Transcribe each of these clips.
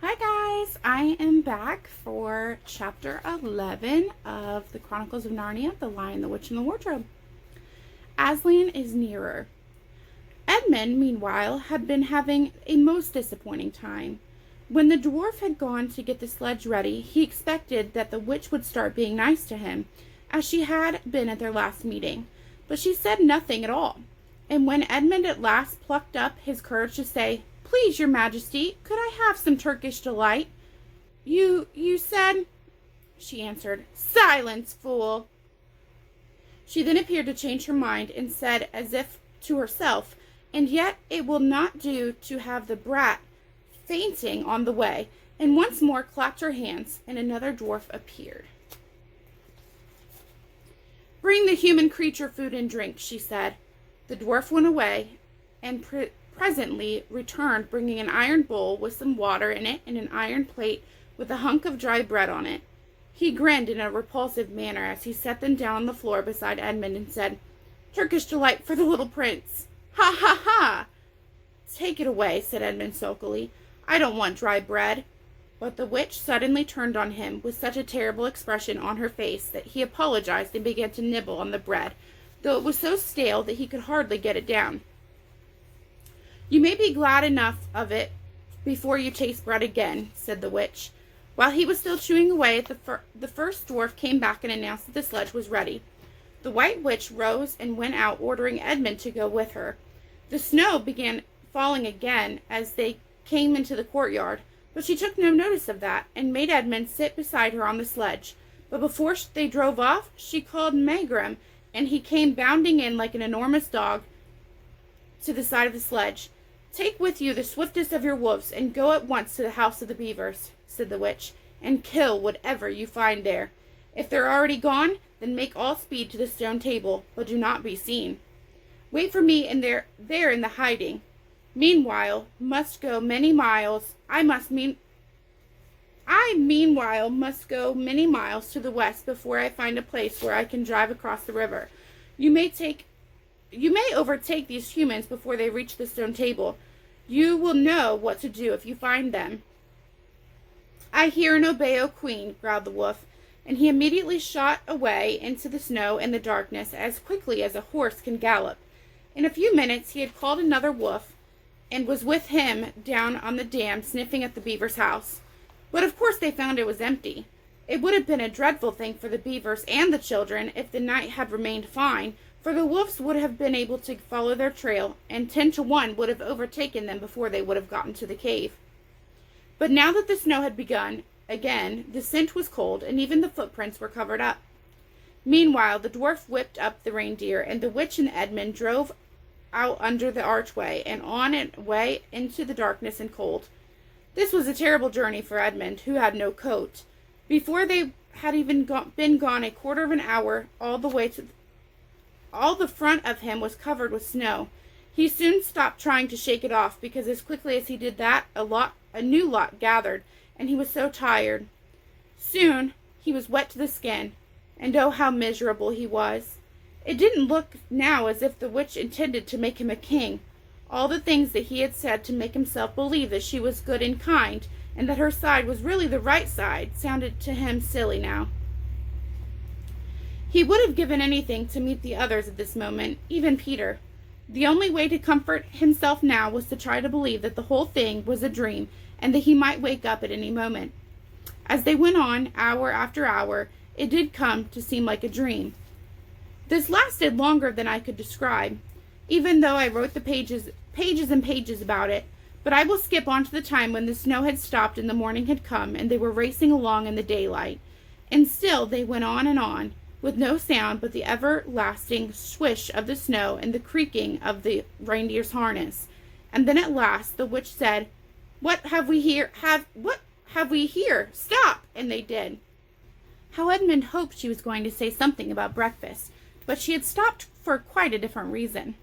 Hi guys, I am back for chapter 11 of the Chronicles of Narnia, The Lion, the Witch, and the Wardrobe. Aslan is nearer. Edmund, meanwhile, had been having a most disappointing time. When the dwarf had gone to get the sledge ready, he expected that the witch would start being nice to him, as she had been at their last meeting, but she said nothing at all. And when Edmund at last plucked up his courage to say, "Please, your majesty, could I have some Turkish delight?" You said," she answered. "Silence, fool." She then appeared to change her mind and said as if to herself, "And yet it will not do to have the brat fainting on the way," and once more clapped her hands, and another dwarf appeared. "Bring the human creature food and drink," she said. The dwarf went away, and presently returned bringing an iron bowl with some water in it and an iron plate with a hunk of dry bread on it. He grinned in a repulsive manner as he set them down on the floor beside Edmund and said, "Turkish delight for the little prince. Ha ha ha!" "Take it away," said Edmund sulkily. "I don't want dry bread." But the witch suddenly turned on him with such a terrible expression on her face that he apologized and began to nibble on the bread, though it was so stale that he could hardly get it down. "You may be glad enough of it before you taste bread again," said the witch. While he was still chewing away at the first dwarf came back and announced that the sledge was ready. The white witch rose and went out, ordering Edmund to go with her. The snow began falling again as they came into the courtyard, but she took no notice of that, and made Edmund sit beside her on the sledge. But before they drove off, she called Megrim, and he came bounding in like an enormous dog to the side of the sledge. "Take with you the swiftest of your wolves, and go at once to the house of the beavers," said the witch, "and kill whatever you find there. If they're already gone, then make all speed to the stone table, but do not be seen. Wait for me there in the hiding. Meanwhile must go many miles. I meanwhile must go many miles to the west before I find a place where I can drive across the river. You may overtake these humans before they reach the stone table. You will know what to do if you find them." "I hear and obey, O queen," growled the wolf, and he immediately shot away into the snow and the darkness as quickly as a horse can gallop. In a few minutes he had called another wolf, and was with him down on the dam sniffing at the beaver's house. But of course they found it was empty. It would have been a dreadful thing for the beavers and the children if the night had remained fine, for the wolves would have been able to follow their trail, and 10 to 1 would have overtaken them before they would have gotten to the cave. But now that the snow had begun again, the scent was cold, and even the footprints were covered up. Meanwhile the dwarf whipped up the reindeer, and the witch and Edmund drove out under the archway, and on and away into the darkness and cold. This was a terrible journey for Edmund, who had no coat. Before they had even been gone a quarter of an hour, all the front of him was covered with snow. He soon stopped trying to shake it off, because as quickly as he did that, a new lot gathered, and he was so tired. Soon he was wet to the skin, and oh, how miserable he was. It didn't look now as if the witch intended to make him a king. All the things that he had said to make himself believe that she was good and kind, and that her side was really the right side, sounded to him silly now. He would have given anything to meet the others at this moment, even Peter. The only way to comfort himself now was to try to believe that the whole thing was a dream, and that he might wake up at any moment. As they went on, hour after hour, it did come to seem like a dream. This lasted longer than I could describe, even though I wrote the pages and pages about it, but I will skip on to the time when the snow had stopped and the morning had come, and they were racing along in the daylight. And still they went on, with no sound but the everlasting swish of the snow and the creaking of the reindeer's harness. And then at last the witch said, What have we here? Stop!" And they did. How Edmund hoped she was going to say something about breakfast, but she had stopped for quite a different reason.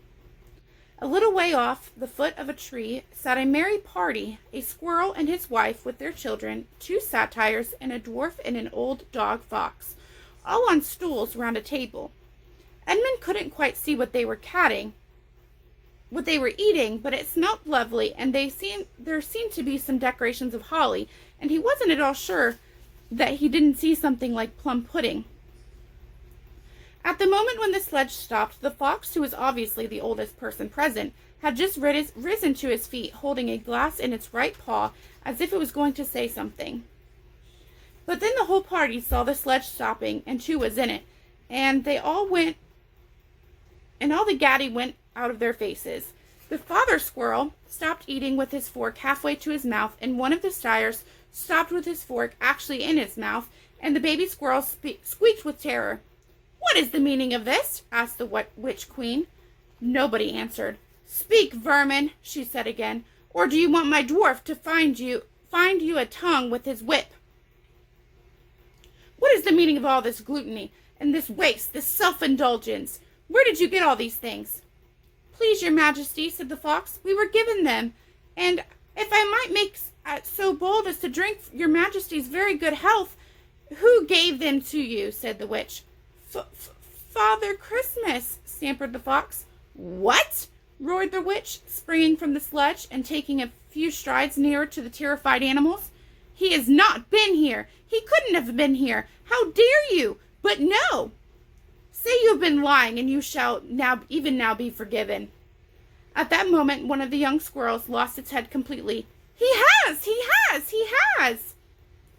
A little way off the foot of a tree sat a merry party, a squirrel and his wife with their children, 2 satyrs, and a dwarf and an old dog fox, all on stools round a table. Edmund couldn't quite see what they were chatting what they were eating, but it smelled lovely, and there seemed to be some decorations of holly, and he wasn't at all sure that he didn't see something like plum pudding. At the moment when the sledge stopped, the fox, who was obviously the oldest person present, had just risen to his feet, holding a glass in its right paw, as if it was going to say something. But then the whole party saw the sledge stopping, and who was in it, and all the gaddy went out of their faces. The father squirrel stopped eating with his fork halfway to his mouth, and one of the sires stopped with his fork actually in his mouth, and the baby squirrel squeaked with terror. "What is the meaning of this?" asked the witch queen. Nobody answered. "Speak, vermin," she said again, "or do you want my dwarf to find you a tongue with his whip? What is the meaning of all this gluttony, and this waste, this self-indulgence? Where did you get all these things?" "Please, your majesty," said the fox, "we were given them, and if I might make so bold as to drink your majesty's very good health—" "Who gave them to you?" said the witch. Father Christmas," stammered the fox. "What?" roared the witch, springing from the sledge and taking a few strides nearer to the terrified animals. "He has not been here. He couldn't have been here. How dare you? But no! Say you have been lying, and you shall even now be forgiven." At that moment, one of the young squirrels lost its head completely. He has! He has!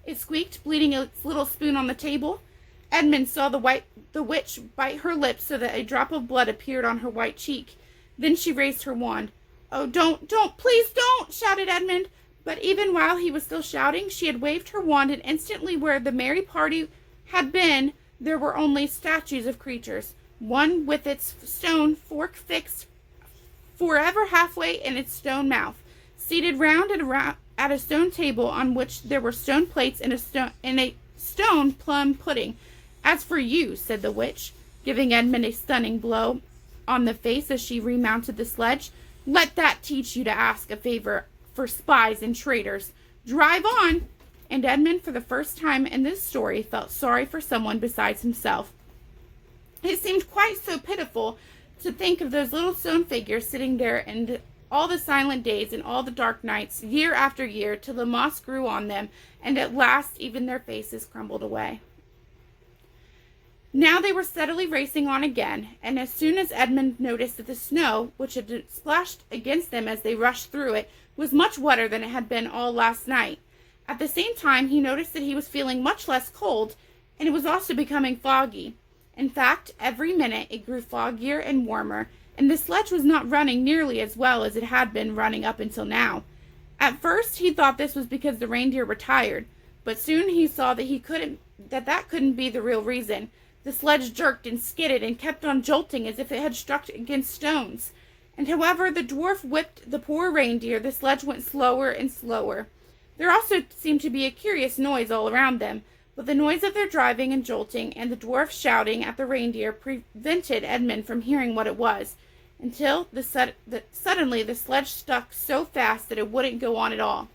It squeaked, bleeding its little spoon on the table. Edmund saw the witch bite her lips so that a drop of blood appeared on her white cheek. Then she raised her wand. "Oh, don't, please don't!" shouted Edmund. But even while he was still shouting, she had waved her wand, and instantly where the merry party had been, there were only statues of creatures, one with its stone fork fixed forever halfway in its stone mouth, seated round and around at a stone table on which there were stone plates and a stone plum pudding. "As for you," said the witch, giving Edmund a stunning blow on the face as she remounted the sledge, "let that teach you to ask a favor for spies and traitors. Drive on!" And Edmund, for the first time in this story, felt sorry for someone besides himself. It seemed quite so pitiful to think of those little stone figures sitting there and all the silent days and all the dark nights, year after year, till the moss grew on them, and at last even their faces crumbled away. Now they were steadily racing on again, and as soon as Edmund noticed that the snow, which had splashed against them as they rushed through it, was much wetter than it had been all last night. At the same time, he noticed that he was feeling much less cold, and it was also becoming foggy. In fact, every minute it grew foggier and warmer, and the sledge was not running nearly as well as it had been running up until now. At first, he thought this was because the reindeer were tired, but soon he saw that that couldn't be the real reason. The sledge jerked and skidded and kept on jolting as if it had struck against stones. And however the dwarf whipped the poor reindeer, the sledge went slower and slower. There also seemed to be a curious noise all around them, but the noise of their driving and jolting and the dwarf shouting at the reindeer prevented Edmund from hearing what it was, until suddenly the sledge stuck so fast that it wouldn't go on at all.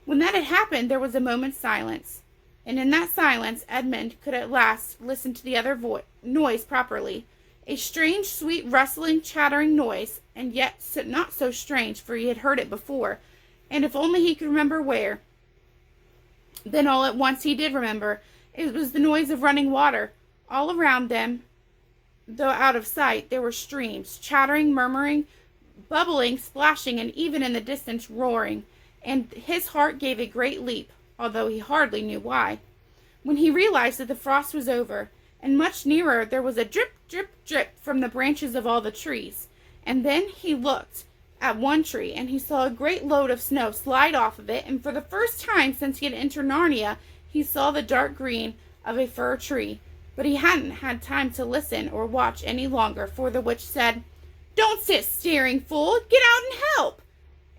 When that had happened, there was a moment's silence. And in that silence, Edmund could at last listen to the other noise properly. A strange, sweet, rustling, chattering noise, and yet not so strange, for he had heard it before, and if only he could remember where. Then all at once he did remember. It was the noise of running water. All around them, though out of sight, there were streams, chattering, murmuring, bubbling, splashing, and even in the distance roaring, and his heart gave a great leap, although he hardly knew why, when he realized that the frost was over, and much nearer there was a drip, drip, drip from the branches of all the trees. And then he looked at one tree, and he saw a great load of snow slide off of it, and for the first time since he had entered Narnia, he saw the dark green of a fir tree. But he hadn't had time to listen or watch any longer, for the witch said, "Don't sit staring, fool! Get out and help!"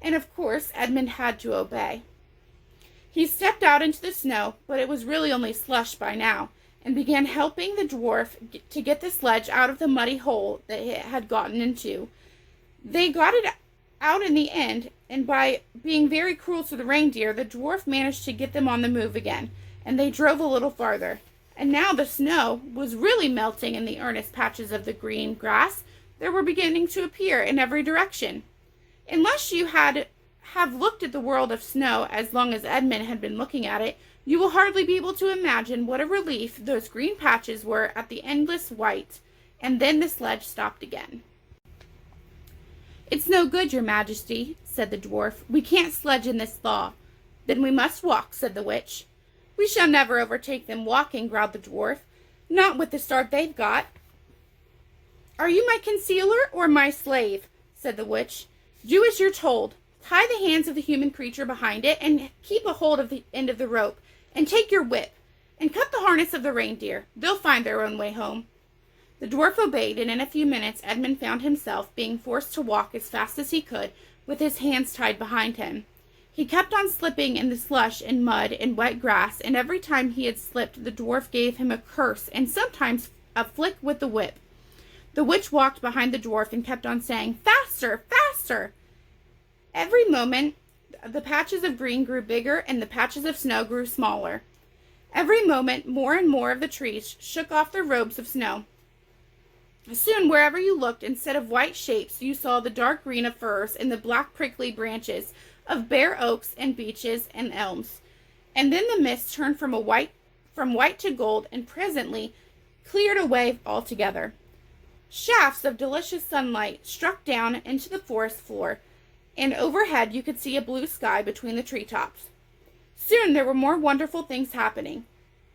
And of course Edmund had to obey. He stepped out into the snow, but it was really only slush by now, and began helping the dwarf to get the sledge out of the muddy hole that it had gotten into. They got it out in the end, and by being very cruel to the reindeer, the dwarf managed to get them on the move again, and they drove a little farther. And now the snow was really melting in the earnest patches of the green grass, there were beginning to appear in every direction. Unless you have looked at the world of snow as long as Edmund had been looking at it, you will hardly be able to imagine what a relief those green patches were at the endless white. And then the sledge stopped again. "It's no good, your majesty," said the dwarf. "We can't sledge in this thaw." "Then we must walk," said the witch. "We shall never overtake them walking," growled the dwarf. "Not with the start they've got." "Are you my concealer or my slave?" said the witch. "Do as you're told. Tie the hands of the human creature behind it and keep a hold of the end of the rope, and take your whip and cut the harness of the reindeer. They'll find their own way home." The dwarf obeyed, and in a few minutes Edmund found himself being forced to walk as fast as he could with his hands tied behind him. He kept on slipping in the slush and mud and wet grass, and every time he had slipped the dwarf gave him a curse and sometimes a flick with the whip. The witch walked behind the dwarf and kept on saying, "Faster, faster!" Every moment the patches of green grew bigger and the patches of snow grew smaller. Every moment more and more of the trees shook off their robes of snow. Soon, wherever you looked, instead of white shapes, you saw the dark green of firs and the black prickly branches of bare oaks and beeches and elms. And then the mist turned from white to gold and presently cleared away altogether. Shafts of delicious sunlight struck down into the forest floor, and overhead you could see a blue sky between the treetops. Soon there were more wonderful things happening.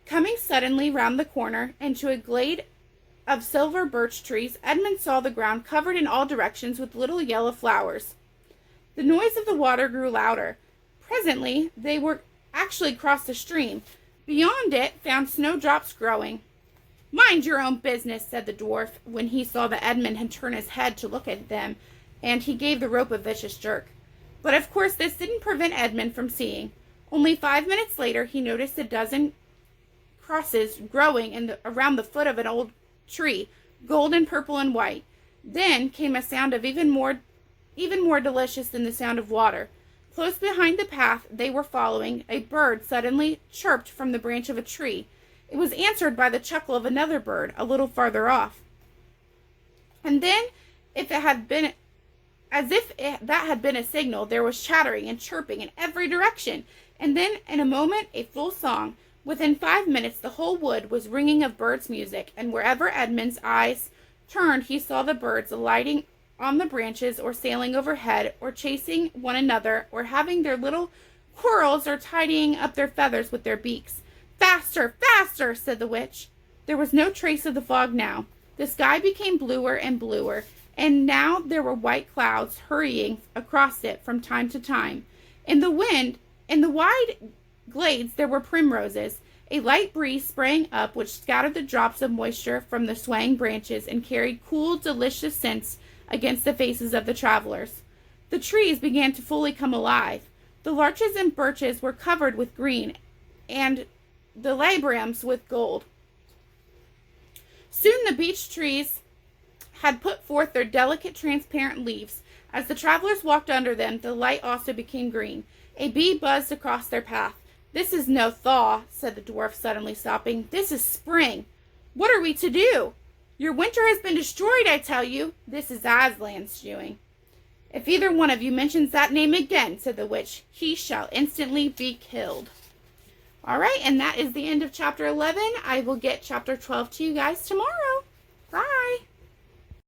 Coming suddenly round the corner into a glade of silver birch trees, Edmund saw the ground covered in all directions with little yellow flowers. The noise of the water grew louder. Presently they were actually crossed a stream. Beyond it found snowdrops growing. "Mind your own business," said the dwarf when he saw that Edmund had turned his head to look at them, and he gave the rope a vicious jerk. But of course this didn't prevent Edmund from seeing. Only 5 minutes later he noticed a dozen crosses growing around the foot of an old tree, golden, purple, and white. Then came a sound of even more delicious than the sound of water. Close behind the path they were following, a bird suddenly chirped from the branch of a tree. It was answered by the chuckle of another bird a little farther off. And then, that had been a signal, there was chattering and chirping in every direction. And then, in a moment, a full song. Within 5 minutes, the whole wood was ringing of birds' music, and wherever Edmund's eyes turned, he saw the birds alighting on the branches, or sailing overhead, or chasing one another, or having their little quarrels, or tidying up their feathers with their beaks. "Faster, faster!" said the witch. There was no trace of the fog now. The sky became bluer and bluer, and now there were white clouds hurrying across it from time to time. In the wide glades there were primroses. A light breeze sprang up which scattered the drops of moisture from the swaying branches and carried cool, delicious scents against the faces of the travelers. The trees began to fully come alive. The larches and birches were covered with green, and the labrams with gold. Soon the beech trees had put forth their delicate transparent leaves. As the travelers walked under them, the light also became green. A bee buzzed across their path. "This is no thaw," said the dwarf, suddenly stopping. "This is spring. What are we to do? Your winter has been destroyed, I tell you. This is Aslan's doing." "If either one of you mentions that name again," said the witch, "he shall instantly be killed." All right, and that is the end of chapter 11. I will get chapter 12 to you guys tomorrow. Bye.